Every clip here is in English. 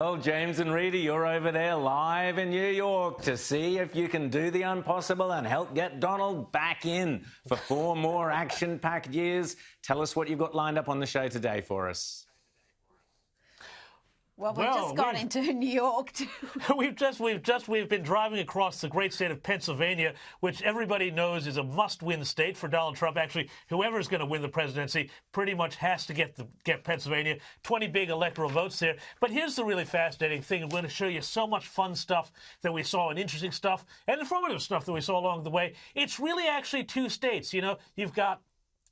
Well, James and Rita, you're over there live in New York to see if you can do the impossible and help get Donald back in for 4 more action-packed years. Tell us what you've got lined up on the show today for us. Well, we've just got into New York. We've been driving across the great state of Pennsylvania, which everybody knows is a must-win state for Donald Trump. Actually, whoever's going to win the presidency pretty much has to get Pennsylvania. 20 big electoral votes there. But here's the really fascinating thing. I'm going to show you so much fun stuff that we saw, and interesting stuff, and informative stuff that we saw along the way. It's really actually 2 states. You know, you've got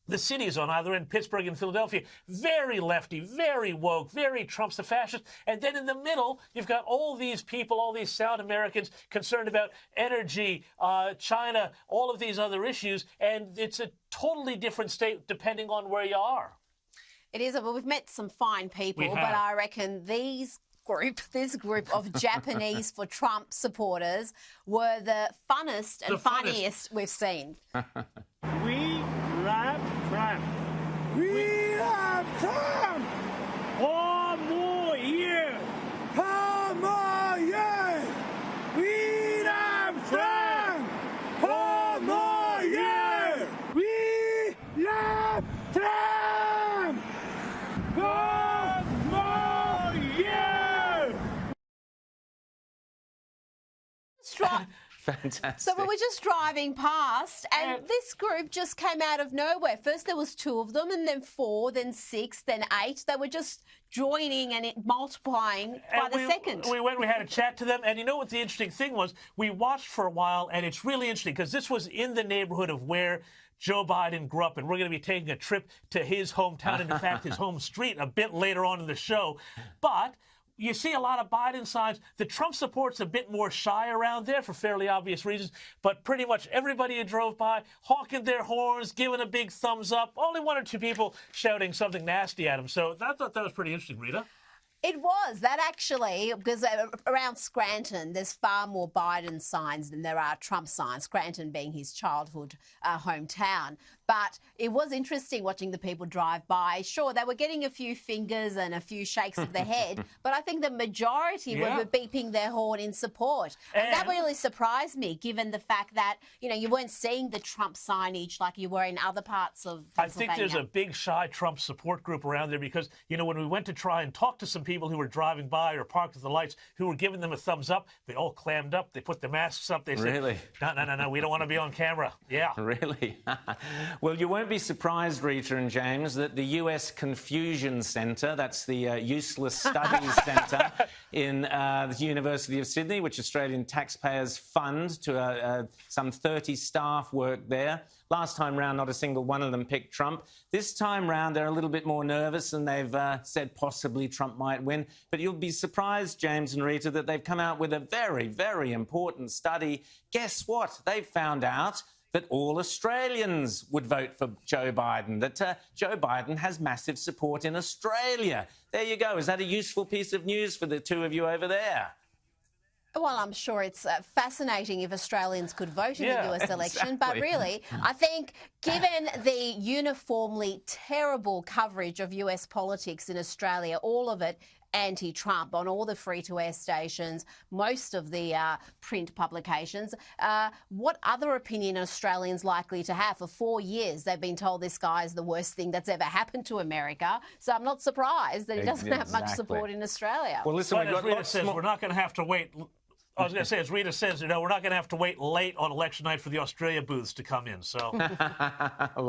the cities on either end, Pittsburgh and Philadelphia, very lefty, very woke, very Trump's the fascist. And then in the middle, you've got all these people, all these South Americans concerned about energy, China, all of these other issues. And it's a totally different state depending on where you are. It is. Well, we've met some fine people, but I reckon this group of Japanese for Trump supporters were the funnest and funniest we've seen. We love Trump. We love Trump. 4 more years. 4 more years. We love Trump. 4 more years. We love Trump. 4 more years. Fantastic. So we were just driving past, and this group just came out of nowhere. First there was 2 of them, and then 4, then 6, then 8. They were just joining and multiplying by the second. We had a chat to them, and you know what the interesting thing was? We watched for a while, and it's really interesting because this was in the neighborhood of where Joe Biden grew up, and we're going to be taking a trip to his hometown, and in fact his home street a bit later on in the show. But you see a lot of Biden signs. The Trump support's a bit more shy around there for fairly obvious reasons, but pretty much everybody who drove by honking their horns, giving a big thumbs up, only 1 or 2 people shouting something nasty at him. So I thought that was pretty interesting, Rita. It was. That actually, because around Scranton, there's far more Biden signs than there are Trump signs, Scranton being his childhood hometown. But it was interesting watching the people drive by. Sure, they were getting a few fingers and a few shakes of the head, but I think the majority were beeping their horn in support. And that really surprised me, given the fact that, you know, you weren't seeing the Trump signage like you were in other parts of Pennsylvania. I think there's a big shy Trump support group around there because, you know, when we went to try and talk to some people who were driving by or parked at the lights who were giving them a thumbs up, they all clammed up. They put their masks up. They said, really? No, we don't want to be on camera. Yeah. Really? Well, you won't be surprised, Rita and James, that the US Confusion Centre, that's the Useless Studies Centre in the University of Sydney, which Australian taxpayers fund to some 30 staff work there. Last time round, not a single one of them picked Trump. This time round, they're a little bit more nervous and they've said possibly Trump might win. But you'll be surprised, James and Rita, that they've come out with a very, very important study. Guess what? They've found out that all Australians would vote for Joe Biden, that Joe Biden has massive support in Australia. There you go. Is that a useful piece of news for the 2 of you over there? Well, I'm sure it's fascinating if Australians could vote in the US election. But really, I think given the uniformly terrible coverage of US politics in Australia, all of it anti-Trump on all the free-to-air stations, most of the print publications, what other opinion are Australians likely to have? For 4 years, they've been told this guy is the worst thing that's ever happened to America. So I'm not surprised that he doesn't have much support in Australia. Well, listen, as Rita says, we're not going to have to wait. I was going to say, as Rita says, you know, we're not going to have to wait late on election night for the Australia booths to come in. So.